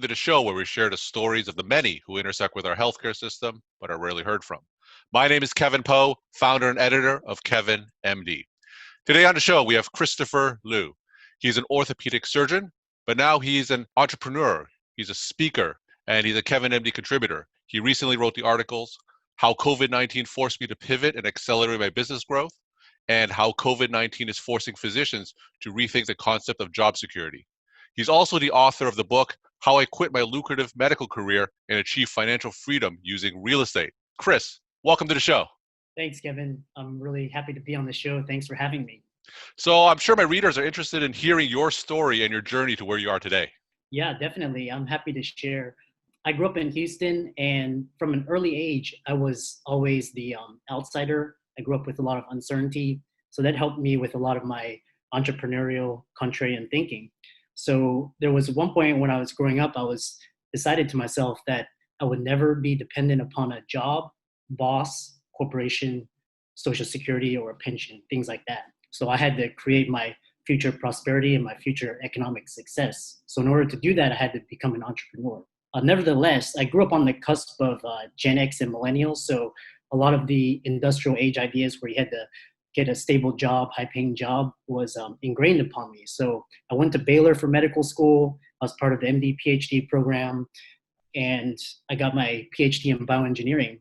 to the show where we share the stories of the many who intersect with our healthcare system but are rarely heard from. My name is Kevin Pho, founder and editor of KevinMD. Today on the show, we have Christopher Liu. He's an orthopedic surgeon, but now he's an entrepreneur. He's a speaker, and he's a KevinMD contributor. He recently wrote the articles, How COVID-19 Forced Me to Pivot and Accelerate My Business Growth, and How COVID-19 is Forcing Physicians to Rethink the Concept of Job Security. He's also the author of the book, How I Quit My Lucrative Medical Career and Achieved Financial Freedom Using Real Estate. Chris, welcome to the show. Thanks, Kevin. I'm really happy to be on the show. Thanks for having me. So I'm sure my readers are interested in hearing your story and your journey to where you are today. Yeah, definitely. I'm happy to share. I grew up in Houston, and from an early age, I was always the outsider. I grew up with a lot of uncertainty. So that helped me with a lot of my entrepreneurial, contrarian thinking. So there was one point when I was growing up, I was decided to myself that I would never be dependent upon a job, boss, corporation, social security, or a pension, things like that. So I had to create my future prosperity and my future economic success. So in order to do that, I had to become an entrepreneur. Nevertheless, I grew up on the cusp of Gen X and millennials. So a lot of the industrial age ideas where you had to get a stable job, high-paying job was ingrained upon me. So I went to Baylor for medical school. I was part of the MD PhD program, and I got my PhD in bioengineering.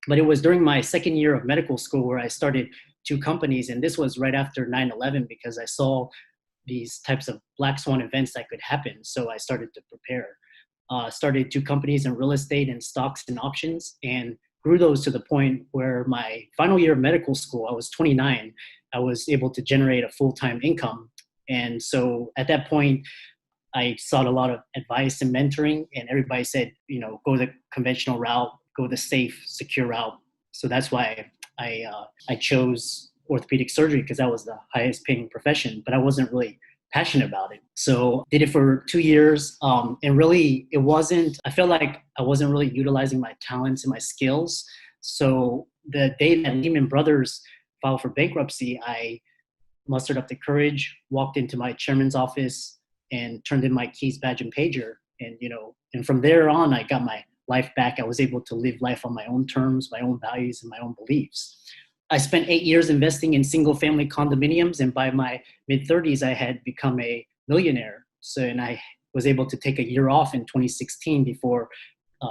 But it was during my second year of medical school where I started two companies, and this was right after 9/11 because I saw these types of black swan events that could happen. So I started to prepare. Started two companies in real estate and stocks and options, and grew those to the point where my final year of medical school, I was 29, I was able to generate a full-time income. And so at that point, I sought a lot of advice and mentoring, and everybody said, go the conventional route, go the safe, secure route. So that's why I chose orthopedic surgery, because that was the highest paying profession, but I wasn't really passionate about it. So did it for 2 years. And really I felt like I wasn't really utilizing my talents and my skills. So the day that Lehman Brothers filed for bankruptcy, I mustered up the courage, walked into my chairman's office and turned in my keys, badge, and pager. And from there on, I got my life back. I was able to live life on my own terms, my own values, and my own beliefs. I spent 8 years investing in single-family condominiums, and by my mid-30s, I had become a millionaire. And I was able to take a year off in 2016 before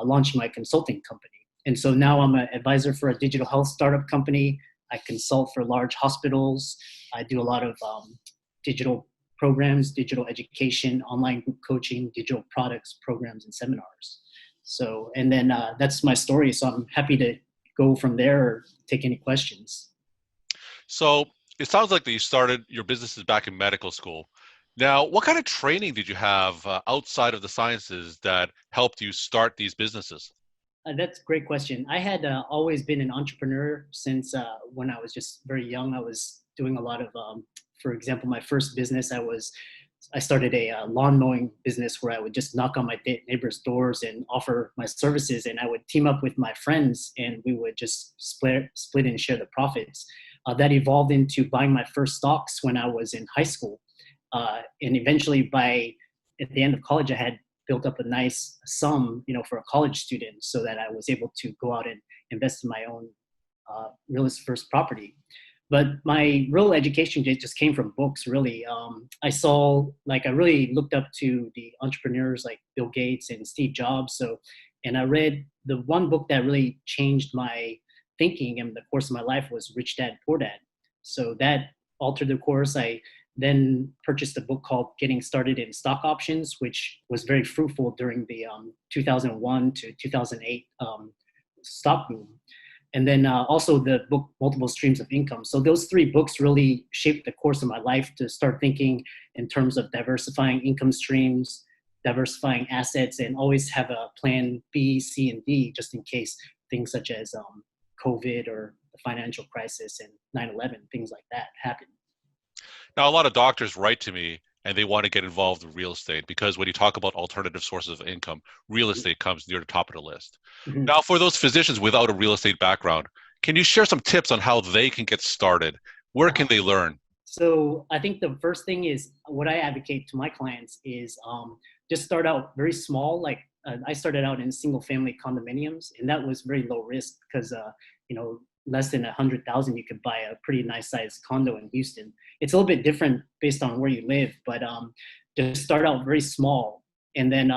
launching my consulting company. And so now I'm an advisor for a digital health startup company. I consult for large hospitals. I do a lot of digital programs, digital education, online group coaching, digital products, programs, and seminars. So, and then that's my story. So I'm happy to go from there or take any questions. So it sounds like that you started your businesses back in medical school. Now, what kind of training did you have outside of the sciences that helped you start these businesses? That's a great question. I had always been an entrepreneur since when I was just very young. I was doing a lot of, for example, my first business, I started a lawn mowing business where I would just knock on my neighbors' doors and offer my services, and I would team up with my friends and we would just split and share the profits. That evolved into buying my first stocks when I was in high school. And eventually at the end of college, I had built up a nice sum, for a college student, so that I was able to go out and invest in my own real estate first property. But my real education just came from books, really. I really looked up to the entrepreneurs like Bill Gates and Steve Jobs. And I read the one book that really changed my thinking and the course of my life was Rich Dad, Poor Dad. So that altered the course. I then purchased a book called Getting Started in Stock Options, which was very fruitful during the 2001 to 2008 stock boom. And then also the book, Multiple Streams of Income. So those three books really shaped the course of my life to start thinking in terms of diversifying income streams, diversifying assets, and always have a plan B, C, and D, just in case things such as COVID or the financial crisis and 9/11, things like that happen. Now, a lot of doctors write to me and they want to get involved in real estate because when you talk about alternative sources of income, real estate comes near the top of the list. Mm-hmm. Now, for those physicians without a real estate background, can you share some tips on how they can get started? Where can they learn? So I think the first thing is what I advocate to my clients is just start out very small. Like I started out in single family condominiums, and that was very low risk because less than 100,000 you could buy a pretty nice sized condo in Houston. It's a little bit different based on where you live, but just start out very small, and then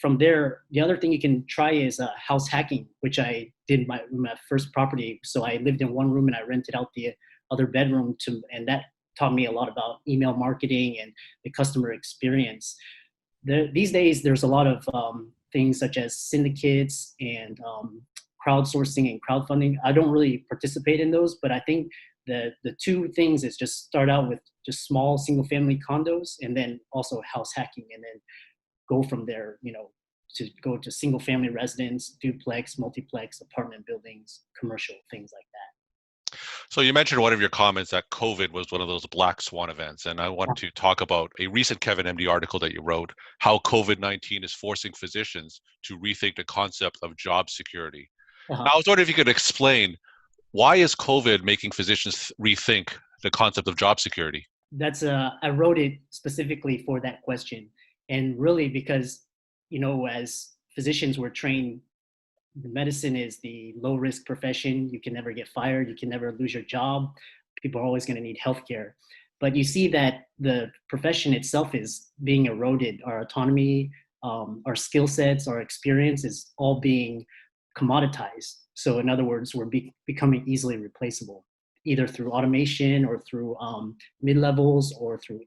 from there, the other thing you can try is house hacking, which I did my first property. So I lived in one room and I rented out the other bedroom and that taught me a lot about email marketing and the customer experience. These days, there's a lot of things such as syndicates and crowdsourcing and crowdfunding. I don't really participate in those, but I think the two things is just start out with just small single family condos and then also house hacking, and then go from there, to go to single family residence, duplex, multiplex, apartment buildings, commercial, things like that. So you mentioned one of your comments that COVID was one of those black swan events, and I want to talk about a recent KevinMD article that you wrote, how COVID-19 is forcing physicians to rethink the concept of job security. Uh-huh. Now, I was wondering if you could explain, why is COVID making physicians rethink the concept of job security? I wrote it specifically for that question, and really because as physicians we're trained, medicine is the low risk profession. You can never get fired. You can never lose your job. People are always going to need healthcare. But you see that the profession itself is being eroded. Our autonomy, our skill sets, our experience is all being commoditized. So in other words, we're becoming easily replaceable, either through automation or through mid-levels or through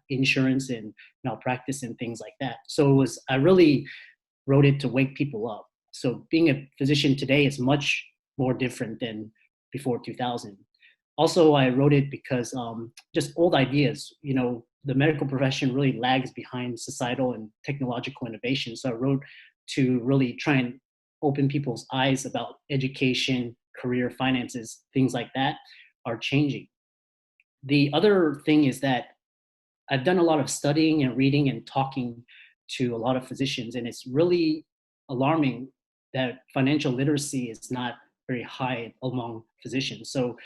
insurance and malpractice and things like that. So I really wrote it to wake people up. So being a physician today is much more different than before 2000. Also, I wrote it because just old ideas, the medical profession really lags behind societal and technological innovation. So I wrote to really try and open people's eyes about education, career, finances, things like that are changing. The other thing is that I've done a lot of studying and reading and talking to a lot of physicians, and it's really alarming that financial literacy is not very high among physicians. So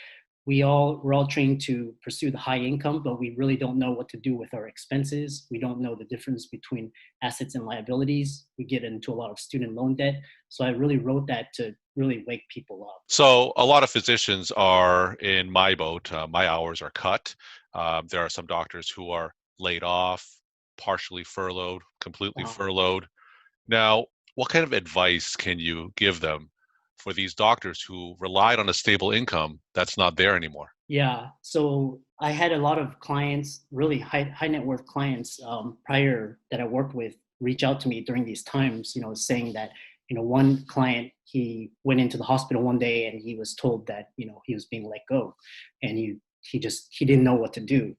we're all trained to pursue the high income, but we really don't know what to do with our expenses. We don't know the difference between assets and liabilities. We get into a lot of student loan debt. So I really wrote that to really wake people up. So a lot of physicians are in my boat. My hours are cut. There are some doctors who are laid off, partially furloughed, completely furloughed. Now, what kind of advice can you give them for these doctors who relied on a stable income that's not there anymore? Yeah, so I had a lot of clients, really high net worth clients prior that I worked with, reach out to me during these times, saying that, one client, he went into the hospital one day and he was told that, he was being let go, and he didn't know what to do.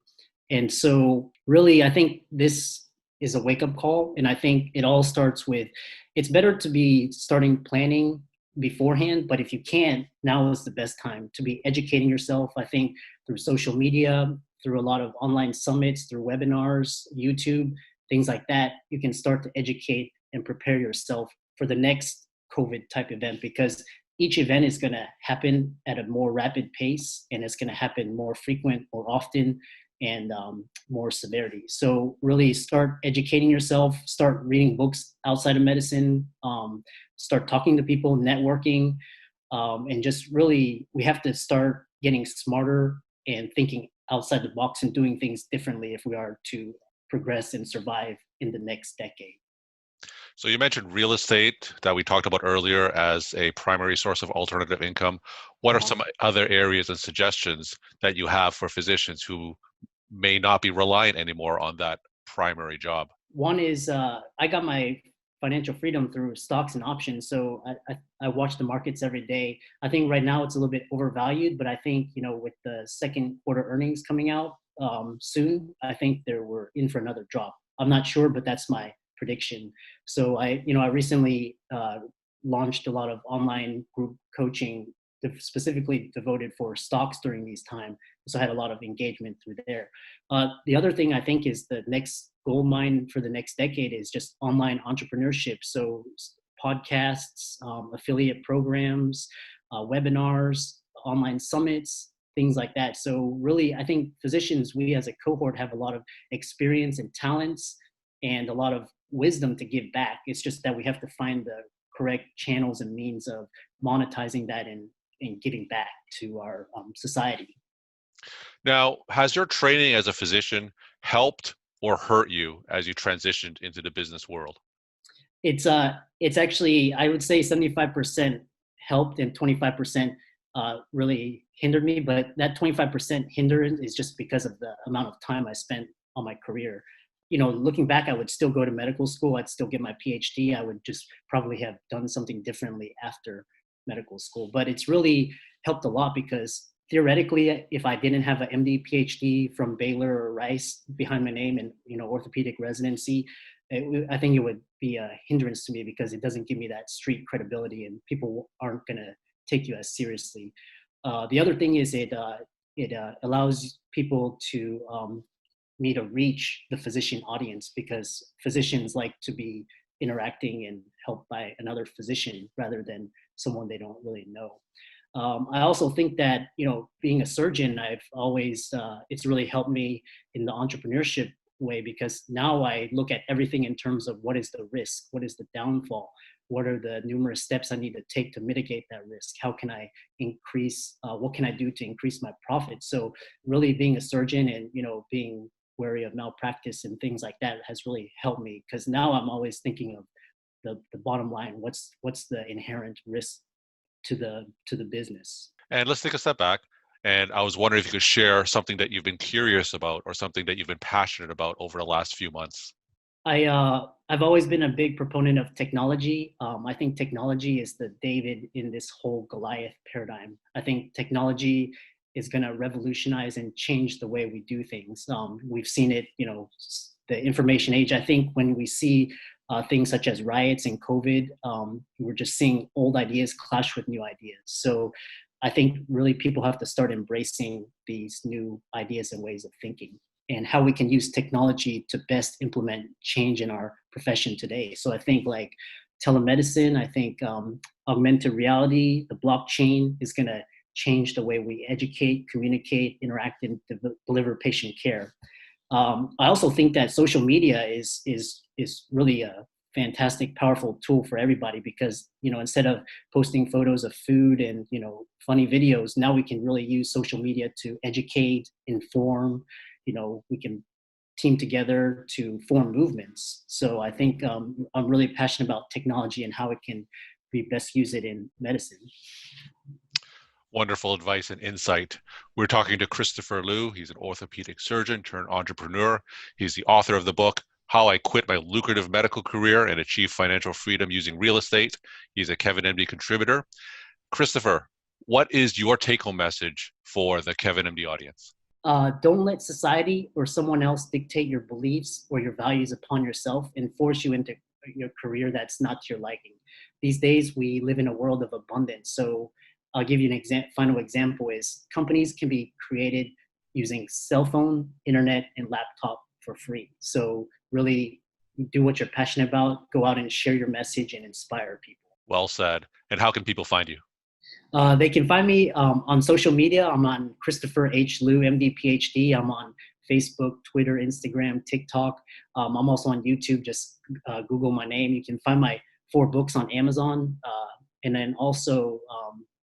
And so really, I think this is a wake up call. And I think it all starts with, it's better to be starting planning beforehand, but if you can't, now is the best time to be educating yourself. I think through social media, through a lot of online summits, through webinars, YouTube, things like that, you can start to educate and prepare yourself for the next COVID type event, because each event is going to happen at a more rapid pace, and it's going to happen more frequent, more often, and more severity. So really start educating yourself, start reading books outside of medicine, start talking to people, networking, and just really, we have to start getting smarter and thinking outside the box and doing things differently if we are to progress and survive in the next decade. So you mentioned real estate that we talked about earlier as a primary source of alternative income. What are some other areas and suggestions that you have for physicians who may not be reliant anymore on that primary job? One is I got my financial freedom through stocks and options. So I watch the markets every day. I think right now it's a little bit overvalued, but I think, with the second quarter earnings coming out soon, I think we're in for another drop. I'm not sure, but that's my prediction. So I recently launched a lot of online group coaching specifically devoted for stocks during these times. So I had a lot of engagement through there. The other thing I think is the next gold mine for the next decade is just online entrepreneurship. So podcasts, affiliate programs, webinars, online summits, things like that. So really, I think physicians, we as a cohort have a lot of experience and talents and a lot of wisdom to give back. It's just that we have to find the correct channels and means of monetizing that and giving back to our society. Now, has your training as a physician helped or hurt you as you transitioned into the business world? It's actually, I would say 75% helped and 25% really hindered me. But that 25% hindrance is just because of the amount of time I spent on my career. Looking back, I would still go to medical school. I'd still get my PhD. I would just probably have done something differently after medical school. But it's really helped a lot because theoretically, if I didn't have an MD, PhD from Baylor or Rice behind my name and orthopedic residency, I think it would be a hindrance to me because it doesn't give me that street credibility and people aren't going to take you as seriously. The other thing is it allows people to me to reach the physician audience because physicians like to be interacting and helped by another physician rather than someone they don't really know. I also think that, being a surgeon, I've always, it's really helped me in the entrepreneurship way because now I look at everything in terms of what is the risk, what is the downfall, what are the numerous steps I need to take to mitigate that risk, how can I increase, what can I do to increase my profit. So really being a surgeon and, being wary of malpractice and things like that has really helped me because now I'm always thinking of the bottom line, what's the inherent risk to the business. And let's take a step back. And I was wondering if you could share something that you've been curious about or something that you've been passionate about over the last few months. I've always been a big proponent of technology. I think technology is the David in this whole Goliath paradigm. I think technology is going to revolutionize and change the way we do things. We've seen it, the information age. I think when we see things such as riots and COVID, we're just seeing old ideas clash with new ideas. So I think really people have to start embracing these new ideas and ways of thinking and how we can use technology to best implement change in our profession today. So I think like telemedicine, I think augmented reality, the blockchain is going to change the way we educate, communicate, interact, and deliver patient care. I also think that social media is really a fantastic, powerful tool for everybody because, instead of posting photos of food and, funny videos, now we can really use social media to educate, inform, we can team together to form movements. So I think I'm really passionate about technology and how it can be best use it in medicine. Wonderful advice and insight. We're talking to Christopher Liu. He's an orthopedic surgeon turned entrepreneur. He's the author of the book, How I Quit My Lucrative Medical Career and Achieved Financial Freedom Using Real Estate. He's a KevinMD contributor. Christopher, what is your take-home message for the KevinMD audience? Don't let society or someone else dictate your beliefs or your values upon yourself and force you into your career that's not to your liking. These days, we live in a world of abundance. So I'll give you an final example is companies can be created using cell phone, internet, and laptop for free. So really do what you're passionate about, go out and share your message and inspire people. Well said. And how can people find you? They can find me on social media. I'm on Christopher H. Liu, MD, PhD. I'm on Facebook, Twitter, Instagram, TikTok. I'm also on YouTube. Just Google my name. You can find my 4 books on Amazon. And then also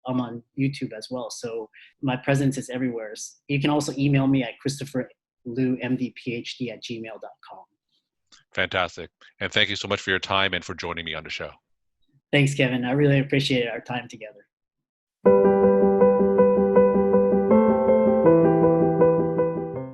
I'm on YouTube as well. So my presence is everywhere. You can also email me at christopherliumdphd@gmail.com. Fantastic. And thank you so much for your time and for joining me on the show. Thanks, Kevin. I really appreciate our time together.